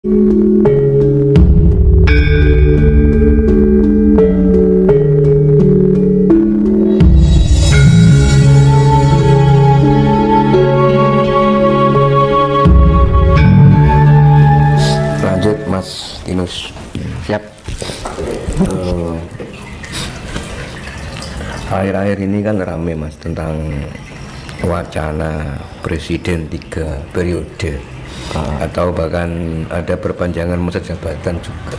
Lanjut Mas Tinus. Siap. Akhir-akhir ini kan rame Mas tentang wacana presiden 3 periode atau bahkan ada perpanjangan masa jabatan juga.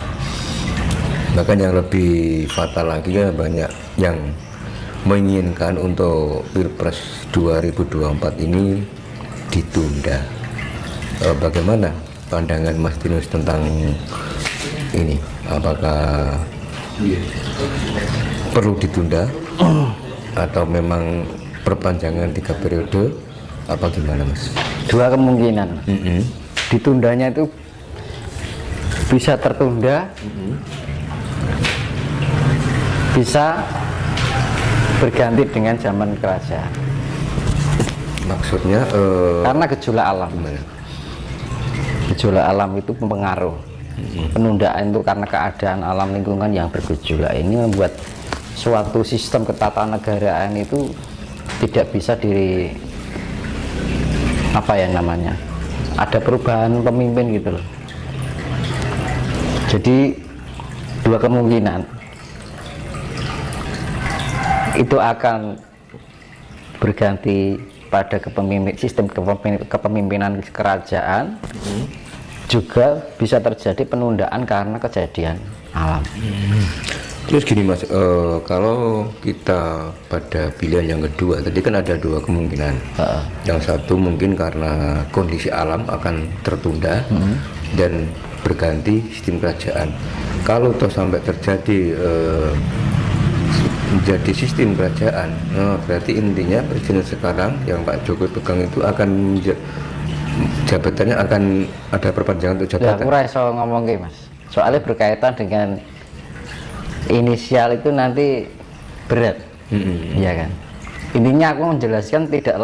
Bahkan yang lebih fatal lagi ya banyak yang menginginkan untuk Pilpres 2024 ini ditunda. Bagaimana pandangan Mas Tinus tentang ini? Apakah perlu ditunda atau memang perpanjangan 3 periode apa gimana Mas? Dua kemungkinan. Ditundanya itu bisa tertunda, bisa berganti dengan zaman kerajaan. Maksudnya Karena gejolak alam. gimana? Gejolak alam itu mempengaruhi. Penundaan itu karena keadaan alam lingkungan yang bergejolak ini membuat suatu sistem ketatanegaraan itu tidak bisa ada perubahan pemimpin gitu loh. Jadi dua kemungkinan itu akan berganti pada sistem kepemimpinan kerajaan, juga bisa terjadi penundaan karena kejadian alam. Terus gini Mas, kalau kita pada pilihan yang kedua, tadi kan ada dua kemungkinan. Yang satu mungkin karena kondisi alam akan tertunda dan berganti sistem kerajaan. Kalau toh sampai terjadi menjadi sistem kerajaan, berarti intinya presiden sekarang yang Pak Jokowi pegang itu akan jabatannya akan ada perpanjangan untuk Ya, jabatan. aku rasa ngomong Mas. Soalnya berkaitan dengan inisial itu nanti berat, ya kan. Intinya aku menjelaskan tidak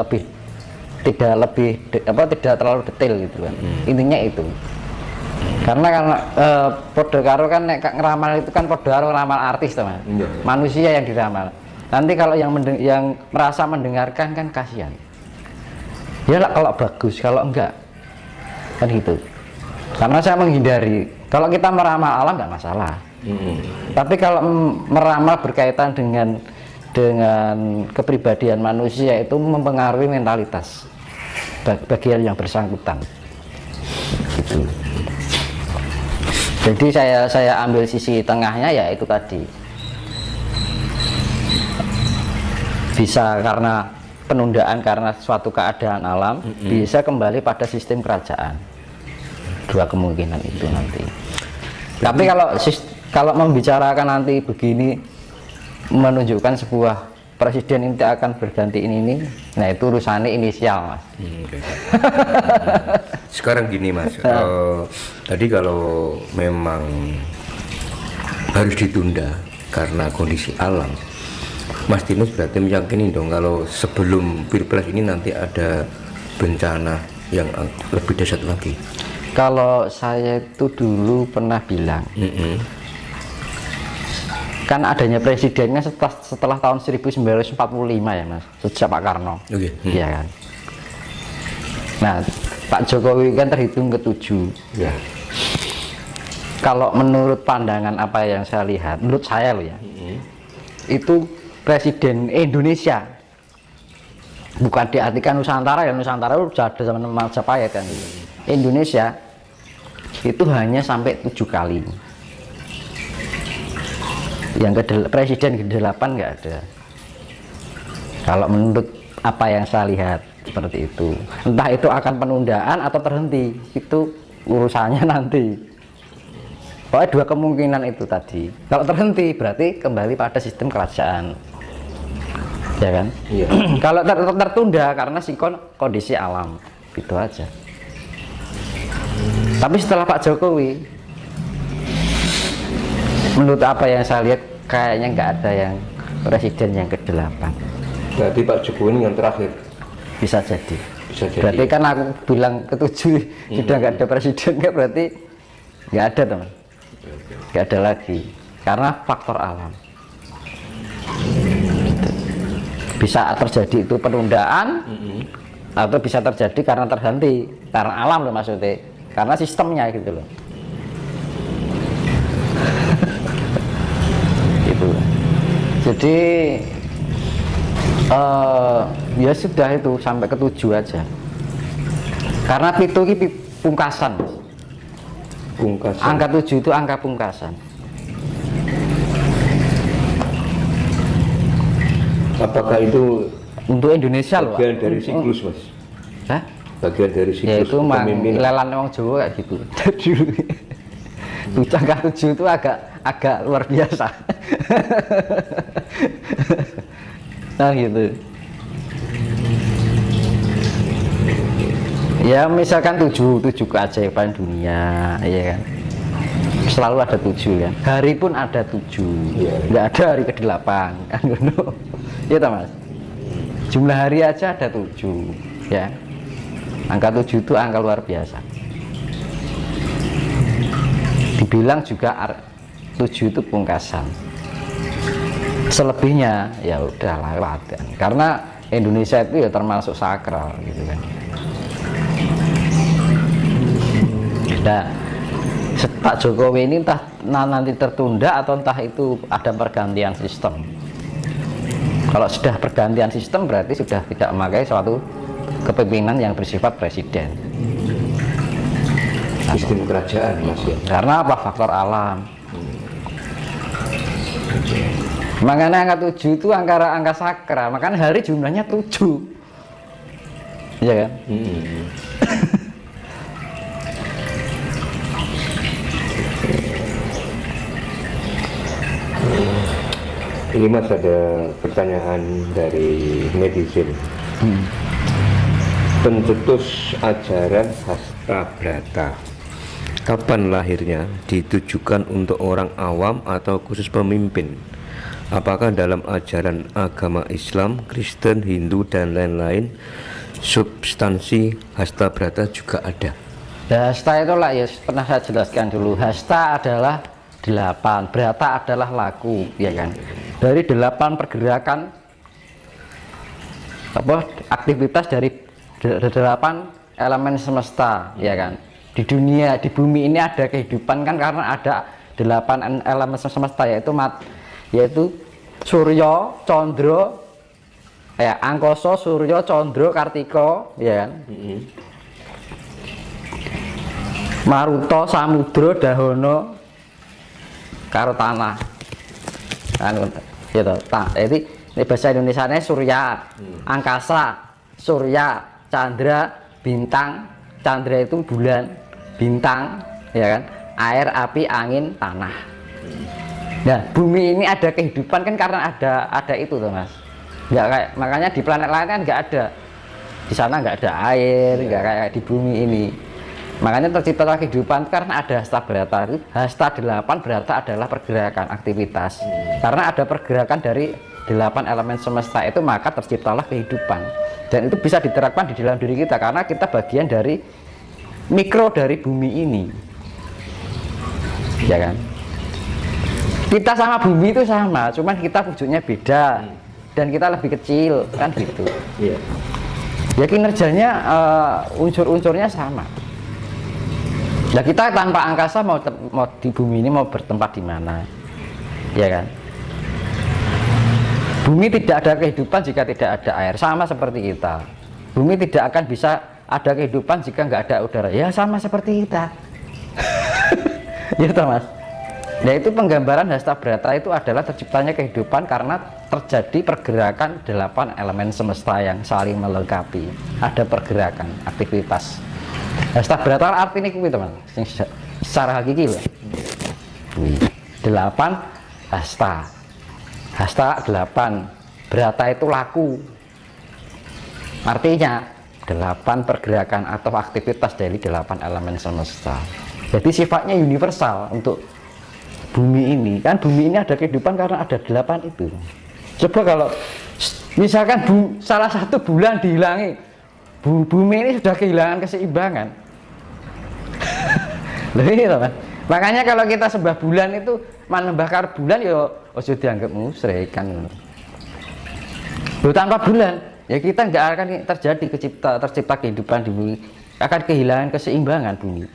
terlalu detail gitu kan. Intinya itu. Karena podo karo kan nek ngeramal itu kan podo karo ngeramal artis teman. Manusia yang diramal. Nanti kalau yang merasa mendengarkan kan kasihan. Ya lah kalau bagus, kalau enggak kan gitu. Karena saya menghindari. Kalau kita meramal alam nggak masalah. Tapi kalau meramal berkaitan dengan kepribadian manusia itu mempengaruhi mentalitas bagian yang bersangkutan. Gitu. Jadi saya ambil sisi tengahnya ya itu tadi. Bisa karena penundaan karena suatu keadaan alam, bisa kembali pada sistem kerajaan. Dua kemungkinan itu nanti. Tapi kalau membicarakan nanti begini menunjukkan sebuah presiden ini akan berganti ini, nah itu urusannya inisial Mas. Sekarang gini Mas, tadi kalau memang harus ditunda karena kondisi alam, Mas Tinus berarti meyakini dong kalau sebelum Pilpres ini nanti ada bencana yang lebih dahsyat lagi. Kalau saya itu dulu pernah bilang, kan adanya presidennya setelah tahun 1945 ya Mas, sejak Pak Karno. Iya kan. Nah, Pak Jokowi kan terhitung ke-7. Ya. Kalau menurut pandangan apa yang saya lihat, menurut saya loh ya, itu presiden Indonesia, bukan diartikan Nusantara ya, Nusantara udah ada zaman Majapahit kan. Indonesia itu hanya sampai 7 kali. Yang presiden ke-8 nggak ada. Kalau menurut apa yang saya lihat seperti itu, entah itu akan penundaan atau terhenti, itu urusannya nanti. Pokoknya dua kemungkinan itu tadi. Kalau terhenti berarti kembali pada sistem kerajaan, ya kan? Iya. Kalau tertunda karena kondisi alam, itu aja. Tapi setelah Pak Jokowi, menurut apa yang saya lihat, kayaknya nggak ada yang presiden yang ke-8. Berarti Pak Jokowi ini yang terakhir. Bisa jadi. Berarti kan aku bilang ke-7 sudah nggak ada presiden, kan berarti nggak ada teman, nggak ada lagi karena faktor alam. Bisa terjadi itu penundaan atau bisa terjadi karena terhenti karena alam loh maksudnya, karena sistemnya gitu loh. Gitu. Jadi ya sudah itu sampai ke 7 aja. Karena pitu ini pungkasan. Angka 7 itu angka pungkasan. Apakah itu untuk Indonesia loh? Bagian dari siklus, Mas. Hah? Bagian dari siklus. Ya itu lelan orang Jawa kayak gitu. Angka 7 itu agak luar biasa. Nah gitu. Ya misalkan 7 keajaiban dunia, ya kan. Selalu ada 7 kan. Hari pun ada 7. Nggak ada hari ke-8 kan. Iya toh Mas. Jumlah hari aja ada 7, ya. Angka 7 itu angka luar biasa. Dibilang juga 7 itu pungkasan. Selebihnya ya udah lewat kan. Karena Indonesia itu ya termasuk sakral gitu kan. Nah, Pak Jokowi ini entah nanti tertunda atau entah itu ada pergantian sistem. Kalau sudah pergantian sistem berarti sudah tidak memakai suatu kepemimpinan yang bersifat presiden. Sistem kerajaan, Mas ya. Karena apa? Faktor alam. Makanya angka 7 itu angka sakral. Makanya hari jumlahnya 7. Iya kan? Ini Mas ada pertanyaan dari netizen. Pencetus ajaran Hasta Brata, kapan lahirnya? Ditujukan untuk orang awam atau khusus pemimpin? Apakah dalam ajaran agama Islam, Kristen, Hindu dan lain-lain substansi Hasta Brata juga ada? Hasta itulah ya pernah saya jelaskan dulu. Hasta adalah 8, Brata adalah laku, ya kan. Dari 8 pergerakan aktivitas dari 8 elemen semesta, ya kan. Di dunia, di bumi ini ada kehidupan kan karena ada 8 elemen semesta, yaitu Surya, Condro, ya Angkasa, Surya, Condro, Kartika, ya kan. Maruta, Samudra, Dahana, karo tanah. Gitu. Jadi ini bahasa Indonesianya Surya, angkasa, Surya, Chandra, bintang. Chandra itu bulan, bintang, ya kan? Air, api, angin, tanah. Nah, bumi ini ada kehidupan kan karena ada itu tuh Mas. Nggak kayak, makanya di planet lain kan nggak ada. Di sana nggak ada air, nggak kayak di bumi ini. Makanya tercipta kehidupan karena ada Hasta Brata. Hasta 8 Brata adalah pergerakan aktivitas. Karena ada pergerakan dari 8 elemen semesta itu, maka terciptalah kehidupan. Dan itu bisa diterapkan di dalam diri kita karena kita bagian dari mikro dari bumi ini. Ya kan? Kita sama bumi itu sama, cuman kita wujudnya beda dan kita lebih kecil kan gitu. Ya kinerjanya unsur-unsurnya sama. Nah kita tanpa angkasa mau di bumi ini mau bertempat di mana, ya kan? Bumi tidak ada kehidupan jika tidak ada air, sama seperti kita. Bumi tidak akan bisa ada kehidupan jika nggak ada udara, ya sama seperti kita. Ya toh Mas. Nah itu penggambaran Hasta Brata itu adalah terciptanya kehidupan karena terjadi pergerakan 8 elemen semesta yang saling melengkapi. Ada pergerakan, aktivitas. Hasta Brata artinya kuwi teman, secara hakiki loh. 8 hasta. Hasta 8, Brata itu laku. Artinya 8 pergerakan atau aktivitas dari 8 elemen semesta. Jadi sifatnya universal untuk bumi ini. Kan bumi ini ada kehidupan karena ada 8 itu. Coba kalau misalkan salah satu bulan dihilangi, bumi ini sudah kehilangan keseimbangan. Loh, kan? Makanya kalau kita sembah bulan itu menyembah bulan ya ojo dianggap musyrik kan. Loh, tanpa bulan ya kita nggak akan terjadi tercipta kehidupan di bumi, akan kehilangan keseimbangan bumi.